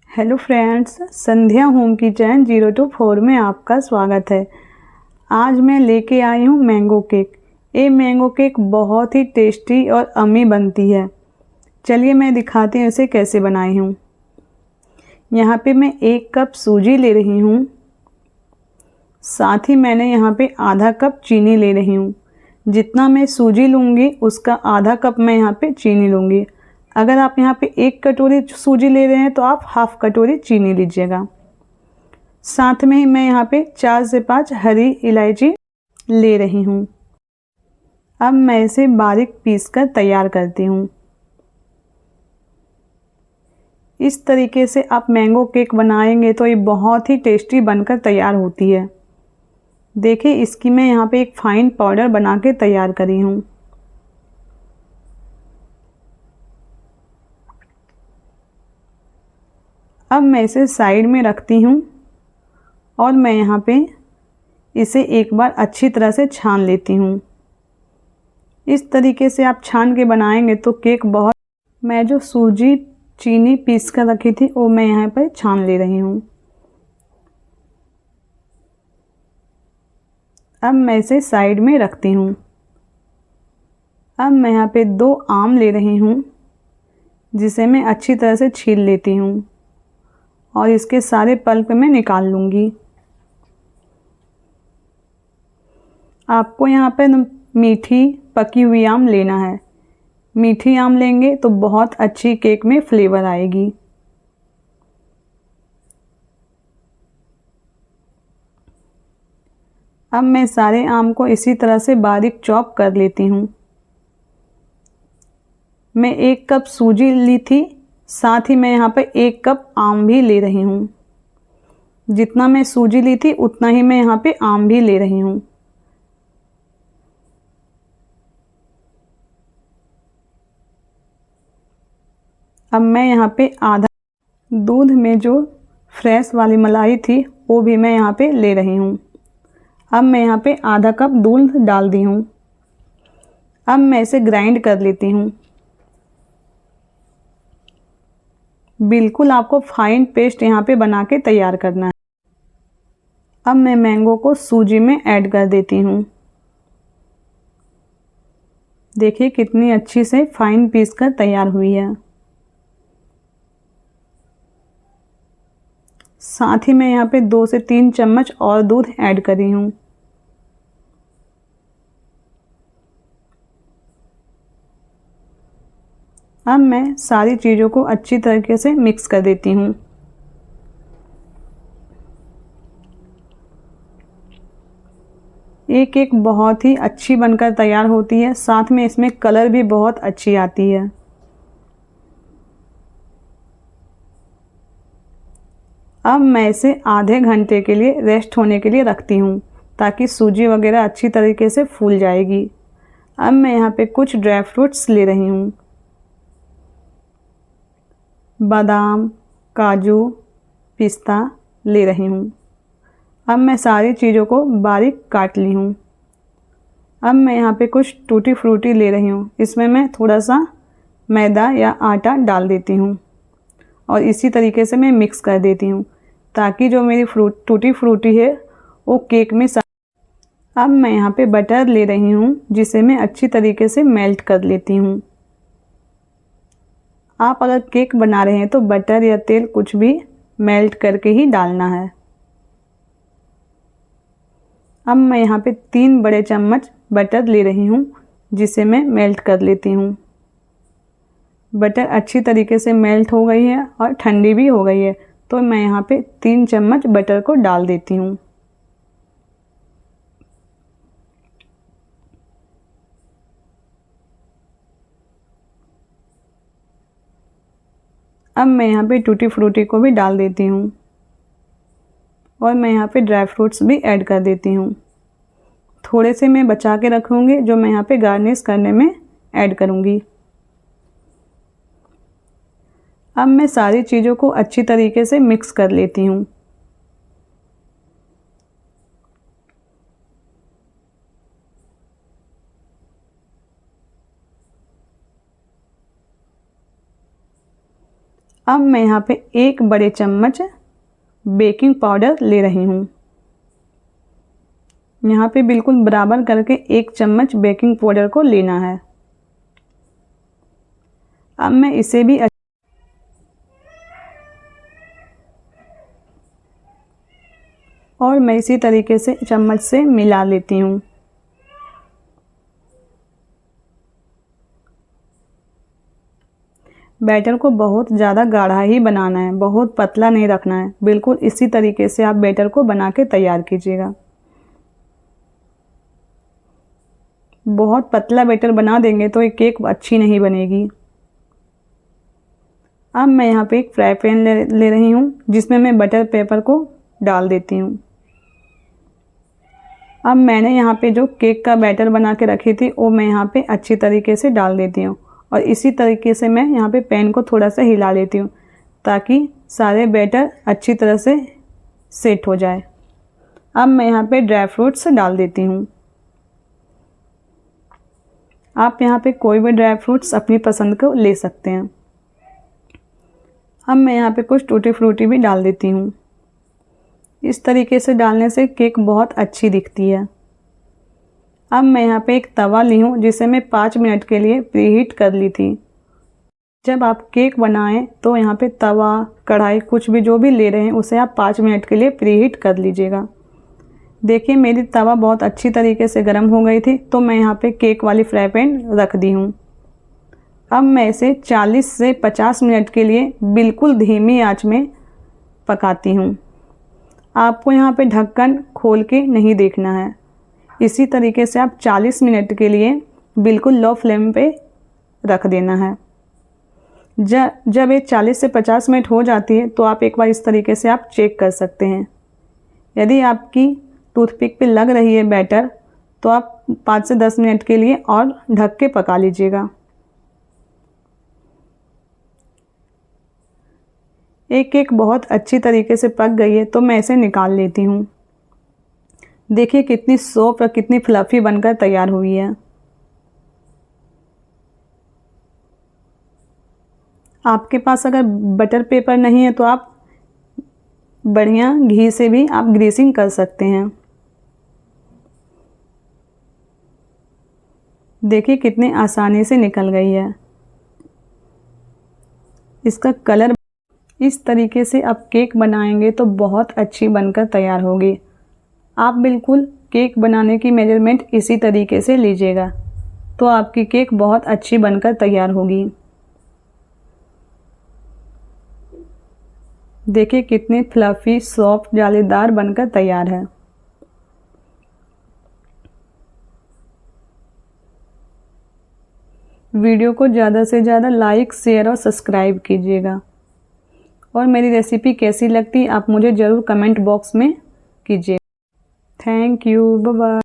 Hello friends, संध्या home kitchen 024 में आपका स्वागत है। आज मैं लेके आई हूँ मैंगो केक। ये मैंगो केक बहुत ही टेस्टी और अम्मी बनती है। चलिए मैं दिखाती हूँ इसे कैसे बनाई हूँ। यहाँ पे मैं 1 कप सूजी ले रही हूँ, साथ ही मैंने यहाँ पे आधा कप चीनी ले रही हूँ। जितना मैं सूजी लूँगी उसका आधा कप मैं यहाँ पे चीनी लूँगी। अगर आप यहाँ पे 1 कटोरी सूजी ले रहे हैं तो आप हाफ कटोरी चीनी लीजिएगा। साथ में ही मैं यहाँ पे 4 से 5 हरी इलायची ले रही हूँ। अब मैं इसे बारीक पीस कर तैयार करती हूँ। इस तरीके से आप मैंगो केक बनाएंगे तो ये बहुत ही टेस्टी बनकर तैयार होती है। देखिए, इसकी मैं यहाँ पे एक फाइन पाउडर बना के तैयार करी हूँ। अब मैं इसे साइड में रखती हूँ और मैं यहाँ पे इसे एक बार अच्छी तरह से छान लेती हूँ। इस तरीके से आप छान के बनाएंगे तो केक बहुत। मैं जो सूजी चीनी पीस कर रखी थी वो मैं यहाँ पर छान ले रही हूँ। अब मैं इसे साइड में रखती हूँ। अब मैं यहाँ पे 2 आम ले रही हूँ, जिसे मैं अच्छी तरह से छील लेती हूँ और इसके सारे पल्प मैं निकाल लूँगी। आपको यहाँ पे मीठी पकी हुई आम लेना है। मीठी आम लेंगे तो बहुत अच्छी केक में फ्लेवर आएगी। अब मैं सारे आम को इसी तरह से बारीक चॉप कर लेती हूँ। मैं 1 कप सूजी ली थी, साथ ही मैं यहाँ पे 1 कप आम भी ले रही हूँ। जितना मैं सूजी ली थी उतना ही मैं यहाँ पे आम भी ले रही हूँ। अब मैं यहाँ पे आधा दूध में जो फ्रेश वाली मलाई थी वो भी मैं यहाँ पे ले रही हूँ। अब मैं यहाँ पे आधा कप दूध डाल दी हूँ। अब मैं इसे ग्राइंड कर लेती हूँ। बिल्कुल आपको फाइन पेस्ट यहाँ पे बना के तैयार करना है। अब मैं मैंगो को सूजी में ऐड कर देती हूँ। देखिए कितनी अच्छी से फाइन पीस कर तैयार हुई है। साथ ही मैं यहाँ पे 2 से 3 चम्मच और दूध ऐड करी हूँ। अब मैं सारी चीज़ों को अच्छी तरीके से मिक्स कर देती हूँ। ये केक बहुत ही अच्छी बनकर तैयार होती है, साथ में इसमें कलर भी बहुत अच्छी आती है। अब मैं इसे आधे घंटे के लिए रेस्ट होने के लिए रखती हूँ, ताकि सूजी वगैरह अच्छी तरीके से फूल जाएगी। अब मैं यहाँ पे कुछ ड्राई फ्रूट्स ले रही हूँ। बादाम, काजू, पिस्ता ले रही हूँ। अब मैं सारी चीज़ों को बारीक काट ली हूँ। अब मैं यहाँ पे कुछ टूटी फ्रूटी ले रही हूँ। इसमें मैं थोड़ा सा मैदा या आटा डाल देती हूँ और इसी तरीके से मैं मिक्स कर देती हूँ, ताकि जो मेरी टूटी फ्रूटी है वो केक में अब मैं यहाँ पे बटर ले रही हूँ, जिसे मैं अच्छी तरीके से मेल्ट कर लेती हूँ। आप अगर केक बना रहे हैं तो बटर या तेल कुछ भी मेल्ट करके ही डालना है। अब मैं यहाँ पे 3 बड़े चम्मच बटर ले रही हूँ, जिसे मैं मेल्ट कर लेती हूँ। बटर अच्छी तरीके से मेल्ट हो गई है और ठंडी भी हो गई है, तो मैं यहाँ पे 3 चम्मच बटर को डाल देती हूँ। अब मैं यहाँ पे टूटी फ्रूटी को भी डाल देती हूँ और मैं यहाँ पे ड्राई फ्रूट्स भी ऐड कर देती हूँ। थोड़े से मैं बचा के रखूँगी, जो मैं यहाँ पे गार्निश करने में ऐड करूँगी। अब मैं सारी चीज़ों को अच्छी तरीके से मिक्स कर लेती हूँ। अब मैं यहाँ पे 1 बड़े चम्मच बेकिंग पाउडर ले रही हूँ। यहाँ पे बिल्कुल बराबर करके 1 चम्मच बेकिंग पाउडर को लेना है। अब मैं इसे भी और मैं इसी तरीके से चम्मच से मिला लेती हूँ। बैटर को बहुत ज़्यादा गाढ़ा ही बनाना है, बहुत पतला नहीं रखना है। बिल्कुल इसी तरीके से आप बैटर को बना के तैयार कीजिएगा। बहुत पतला बैटर बना देंगे तो ये केक अच्छी नहीं बनेगी। अब मैं यहाँ पे एक फ्राई पैन ले रही हूँ, जिसमें मैं बटर पेपर को डाल देती हूँ। अब मैंने यहाँ पे जो केक का बैटर बना के रखी थी वो मैं यहाँ पे अच्छी तरीके से डाल देती हूँ और इसी तरीके से मैं यहाँ पे पैन को थोड़ा सा हिला लेती हूँ ताकि सारे बैटर अच्छी तरह से सेट हो जाए। अब मैं यहाँ पे ड्राई फ्रूट्स डाल देती हूँ। आप यहाँ पे कोई भी ड्राई फ्रूट्स अपनी पसंद को ले सकते हैं। अब मैं यहाँ पे कुछ टूटी फ्रूटी भी डाल देती हूँ। इस तरीके से डालने से केक बहुत अच्छी दिखती है। अब मैं यहाँ पे एक तवा ली हूँ जिसे मैं 5 मिनट के लिए प्रीहीट कर ली थी। जब आप केक बनाएं तो यहाँ पे तवा, कढ़ाई कुछ भी जो भी ले रहे हैं उसे आप 5 मिनट के लिए प्रीहीट कर लीजिएगा। देखिए मेरी तवा बहुत अच्छी तरीके से गर्म हो गई थी तो मैं यहाँ पे केक वाली फ्राई पैन रख दी हूँ। अब मैं इसे 40 से 50 मिनट के लिए बिल्कुल धीमी आंच में पकाती हूँ। आपको यहाँ पे ढक्कन खोल के नहीं देखना है। इसी तरीके से आप 40 मिनट के लिए बिल्कुल लो फ्लेम पे रख देना है। जब ये 40 से 50 मिनट हो जाती है तो आप एक बार इस तरीके से आप चेक कर सकते हैं। यदि आपकी टूथपिक पे लग रही है बैटर तो आप 5 से 10 मिनट के लिए और ढक के पका लीजिएगा। एक केक बहुत अच्छी तरीके से पक गई है तो मैं इसे निकाल लेती हूँ। देखिए कितनी सॉफ्ट और कितनी फ्लफ़ी बनकर तैयार हुई है। आपके पास अगर बटर पेपर नहीं है तो आप बढ़िया घी से भी आप ग्रीसिंग कर सकते हैं। देखिए कितनी आसानी से निकल गई है। इसका कलर इस तरीके से आप केक बनाएंगे तो बहुत अच्छी बनकर तैयार होगी। आप बिल्कुल केक बनाने की मेजरमेंट इसी तरीके से लीजिएगा तो आपकी केक बहुत अच्छी बनकर तैयार होगी। देखिए कितनी फ्लफ़ी, सॉफ्ट, जालीदार बनकर तैयार है। वीडियो को ज़्यादा से ज़्यादा लाइक, शेयर और सब्सक्राइब कीजिएगा। और मेरी रेसिपी कैसी लगती आप मुझे ज़रूर कमेंट बॉक्स में कीजिए। Thank you, bye bye.